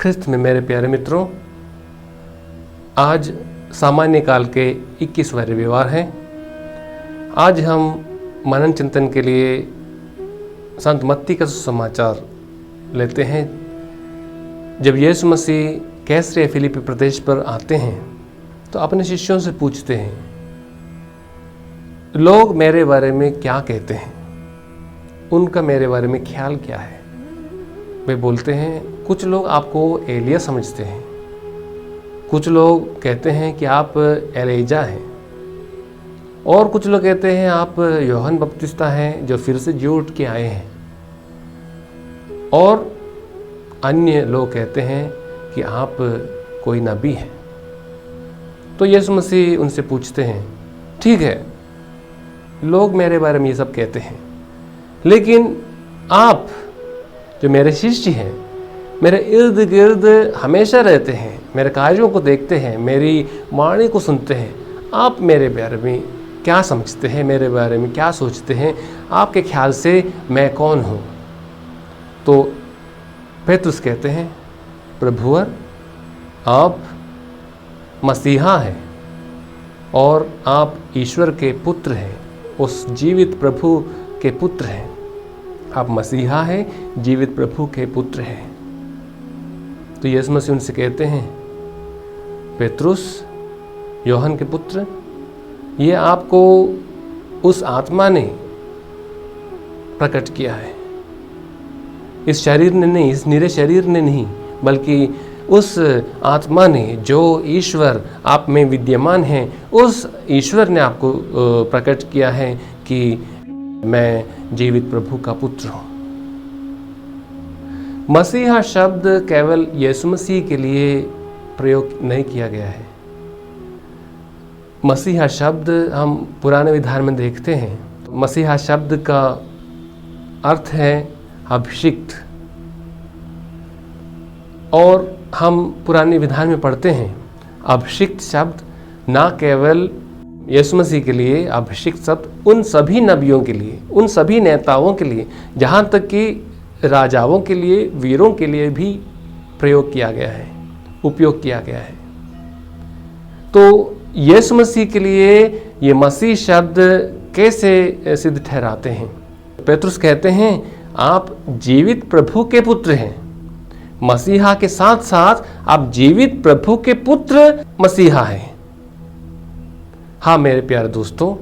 ख्रिस्त में मेरे प्यारे मित्रों, आज सामान्य काल के 21वां रविवार है। आज हम मनन चिंतन के लिए संत मत्ती का सुसमाचार लेते हैं। जब यीशु मसीह कैसरिया फिलिप्पी प्रदेश पर आते हैं तो अपने शिष्यों से पूछते हैं, लोग मेरे बारे में क्या कहते हैं, उनका मेरे बारे में ख्याल क्या है। वे बोलते हैं, कुछ लोग आपको एलिया समझते हैं, कुछ लोग कहते हैं कि आप एलीजा हैं, और कुछ लोग कहते हैं आप यूहन्ना बपतिस्ता हैं जो फिर से जी उठ के आए हैं, और अन्य लोग कहते हैं कि आप कोई नबी हैं। तो यीशु मसीह उनसे पूछते हैं, ठीक है, लोग मेरे बारे में ये सब कहते हैं, लेकिन आप जो मेरे शिष्य हैं, मेरे इर्द गिर्द हमेशा रहते हैं, मेरे कार्यों को देखते हैं, मेरी वाणी को सुनते हैं, आप मेरे बारे में क्या समझते हैं, मेरे बारे में क्या सोचते हैं, आपके ख्याल से मैं कौन हूँ। तो पेतरुस कहते हैं, प्रभुवर, आप मसीहा हैं और आप ईश्वर के पुत्र हैं, उस जीवित प्रभु के पुत्र हैं। आप मसीहा हैं, जीवित प्रभु के पुत्र हैं। तो यीशु मसीह उनसे कहते हैं, पेतरुस, यूहन्ना के पुत्र, ये आपको उस आत्मा ने प्रकट किया है। इस शरीर ने नहीं, इस निरे शरीर ने नहीं, बल्कि उस आत्मा ने जो ईश्वर आप में विद्यमान है, उस ईश्वर ने आपको प्रकट किया है कि मैं जीवित प्रभु का पुत्र हूँ। मसीहा शब्द केवल यीशु मसीह के लिए प्रयोग नहीं किया गया है। मसीहा शब्द हम पुराने विधान में देखते हैं। मसीहा शब्द का अर्थ है अभिषिक्त, और हम पुराने विधान में पढ़ते हैं अभिषिक्त शब्द ना केवल यीशु मसीह के लिए, अभिषिक्त शब्द उन सभी नबियों के लिए, उन सभी नेताओं के लिए, जहाँ तक कि राजाओं के लिए, वीरों के लिए भी प्रयोग किया गया है, उपयोग किया गया है। तो यीशु मसीह के लिए ये मसीह शब्द कैसे सिद्ध ठहराते हैं? पेतरुस कहते हैं, आप जीवित प्रभु के पुत्र हैं। मसीहा के साथ साथ आप जीवित प्रभु के पुत्र मसीहा हैं। हाँ मेरे प्यारे दोस्तों,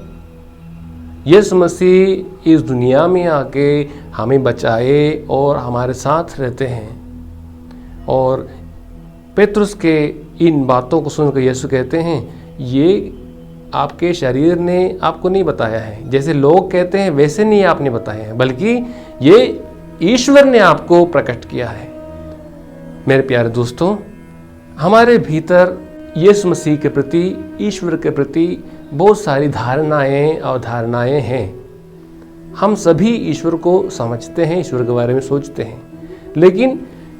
यीशु मसीह इस दुनिया में आके हमें बचाए और हमारे साथ रहते हैं। और पेतरुस के इन बातों को सुनकर यीशु कहते हैं, ये आपके शरीर ने आपको नहीं बताया है, जैसे लोग कहते हैं वैसे नहीं आपने बताया है, बल्कि ये ईश्वर ने आपको प्रकट किया है। मेरे प्यारे दोस्तों, हमारे भीतर यीशु मसीह के प्रति, ईश्वर के प्रति बहुत सारी धारणाएं और अवधारणाएं हैं। हम सभी ईश्वर को समझते हैं, ईश्वर के बारे में सोचते हैं, लेकिन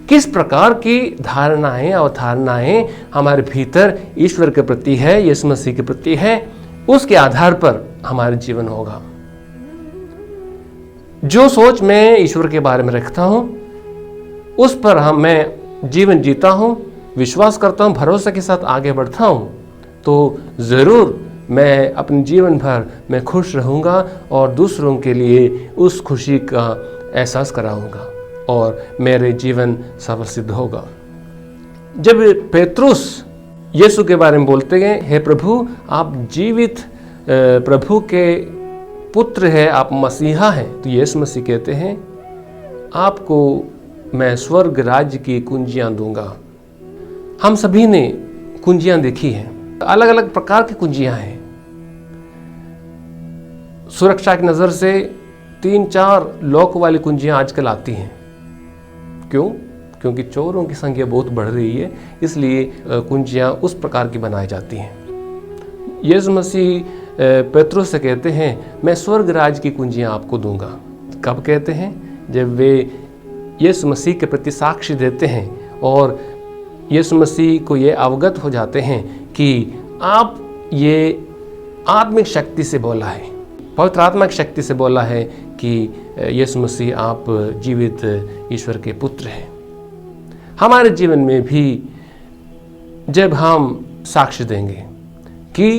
किस प्रकार की धारणाएं और अवधारणाएं हमारे भीतर ईश्वर के प्रति है, यीशु मसीह के प्रति है, उसके आधार पर हमारा जीवन होगा। जो सोच मैं ईश्वर के बारे में रखता हूं, उस पर मैं जीवन जीता हूं, विश्वास करता हूं, भरोसे के साथ आगे बढ़ता हूं, तो ज़रूर मैं अपने जीवन भर मैं खुश रहूंगा और दूसरों के लिए उस खुशी का एहसास कराऊंगा और मेरे जीवन सफल सिद्ध होगा। जब पेतरुस यीशु के बारे में बोलते गए, हे प्रभु, आप जीवित प्रभु के पुत्र हैं, आप मसीहा हैं, तो यीशु मसीह कहते हैं, आपको मैं स्वर्ग राज्य की कुंजियां दूंगा। हम सभी ने कुंजियां देखी हैं, अलग अलग प्रकार की कुंजियां हैं। सुरक्षा की नज़र से 3-4 लॉक वाली कुंजियां आजकल आती हैं। क्यों? क्योंकि चोरों की संख्या बहुत बढ़ रही है, इसलिए कुंजियां उस प्रकार की बनाई जाती हैं। यीशु मसीह पेतरुस से कहते हैं, मैं स्वर्ग राज्य की कुंजियां आपको दूंगा। कब कहते हैं? जब वे यीशु मसीह के प्रति साक्ष्य देते हैं और यीशु मसीह को ये अवगत हो जाते हैं कि आप ये आत्मिक शक्ति से बोला है, पवित्र आत्मा की शक्ति से बोला है कि यीशु मसीह आप जीवित ईश्वर के पुत्र हैं। हमारे जीवन में भी जब हम साक्ष्य देंगे कि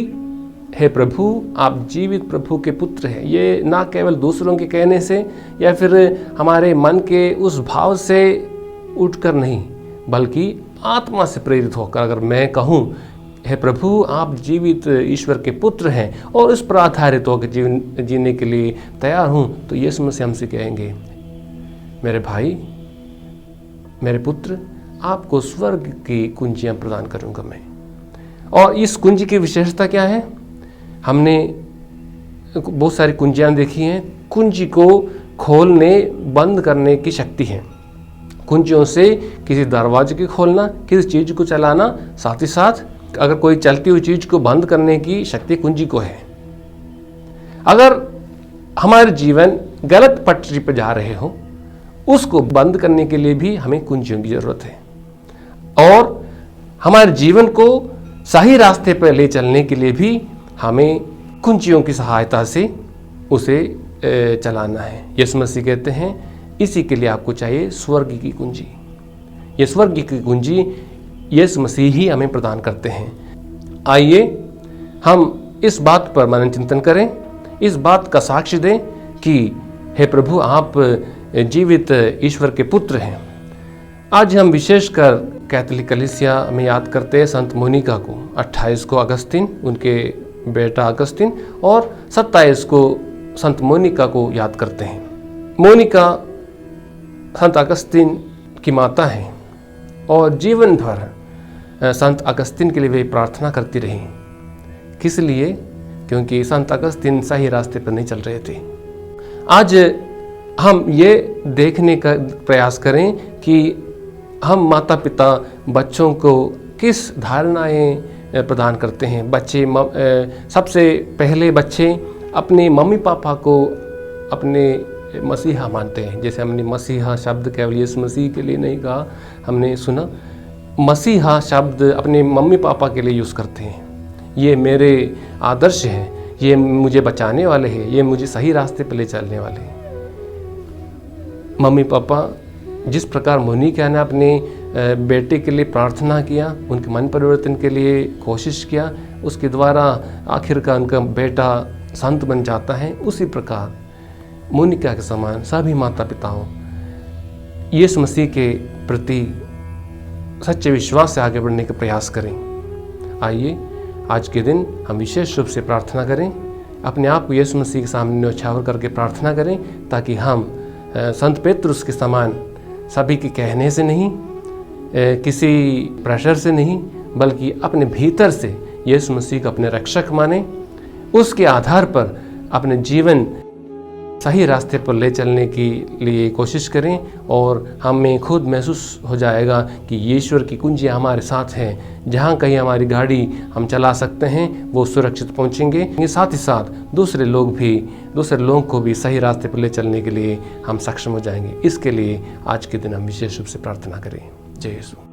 हे प्रभु आप जीवित प्रभु के पुत्र हैं, ये ना केवल दूसरों के कहने से या फिर हमारे मन के उस भाव से उठकर नहीं, बल्कि आत्मा से प्रेरित होकर अगर मैं कहूँ हे प्रभु आप जीवित ईश्वर के पुत्र हैं और इस पर आधारित होकर जीवन जीने के लिए तैयार हूँ, तो यीशु मसीह हमसे कहेंगे मेरे भाई मेरे पुत्र आपको स्वर्ग की कुंजियाँ प्रदान करूँगा मैं। और इस कुंजी की विशेषता क्या है? हमने बहुत सारी कुंजियाँ देखी हैं। कुंजी को खोलने बंद करने की शक्ति है। कुंजियों से किसी दरवाजे को खोलना, किसी चीज़ को चलाना, साथ ही साथ अगर कोई चलती हुई चीज़ को बंद करने की शक्ति कुंजी को है। अगर हमारे जीवन गलत पटरी पर जा रहे हो, उसको बंद करने के लिए भी हमें कुंजियों की ज़रूरत है। और हमारे जीवन को सही रास्ते पर ले चलने के लिए भी हमें कुंजियों की सहायता से उसे चलाना है। यीशु मसीह कहते हैं इसी के लिए आपको चाहिए स्वर्ग की कुंजी। ये स्वर्ग की कुंजी यीशु मसीह ही हमें प्रदान करते हैं। आइए हम इस बात पर मनन चिंतन करें, इस बात का साक्ष्य दें कि हे प्रभु आप जीवित ईश्वर के पुत्र हैं। आज हम विशेषकर कैथोलिक कलीसिया में याद करते हैं संत मोनिका को। 28 को अगस्तिन, उनके बेटा अगस्तिन, और 27 को संत मोनिका को याद करते हैं। मोनिका संत अगस्तिन की माता हैं और जीवन भर संत अगस्तिन के लिए वे प्रार्थना करती रही। किस लिए? क्योंकि संत अगस्तिन सही रास्ते पर नहीं चल रहे थे। आज हम ये देखने का प्रयास करें कि हम माता पिता बच्चों को किस धारणाएं प्रदान करते हैं। बच्चे सबसे पहले बच्चे अपने मम्मी पापा को अपने मसीहा मानते हैं। जैसे हमने मसीहा शब्द केवल यीशु मसीह के लिए नहीं कहा, हमने सुना मसीहा शब्द अपने मम्मी पापा के लिए यूज़ करते हैं। ये मेरे आदर्श हैं, ये मुझे बचाने वाले हैं, ये मुझे सही रास्ते पर ले चलने वाले हैं। मम्मी पापा जिस प्रकार मोनिका ने अपने बेटे के लिए प्रार्थना किया, उनके मन परिवर्तन के लिए कोशिश किया, उसके द्वारा आखिरकार उनका बेटा संत बन जाता है, उसी प्रकार मोनिका के समान सभी माता पिताओं यीशु मसीह के प्रति सच्चे विश्वास से आगे बढ़ने का प्रयास करें। आइए आज के दिन हम विशेष रूप से प्रार्थना करें, अपने आप को यीशु मसीह के सामने न्यौछावर करके प्रार्थना करें, ताकि हम संत पेतरुस के समान सभी के कहने से नहीं, किसी प्रेशर से नहीं, बल्कि अपने भीतर से यीशु मसीह को अपने रक्षक माने, उसके आधार पर अपने जीवन सही रास्ते पर ले चलने के लिए कोशिश करें। और हमें खुद महसूस हो जाएगा कि ईश्वर की कुंजियाँ हमारे साथ हैं। जहाँ कहीं हमारी गाड़ी हम चला सकते हैं वो सुरक्षित पहुँचेंगे। साथ ही साथ दूसरे लोगों को भी सही रास्ते पर ले चलने के लिए हम सक्षम हो जाएंगे। इसके लिए आज के दिन हम विशेष रूप से प्रार्थना करें। जय यीशु।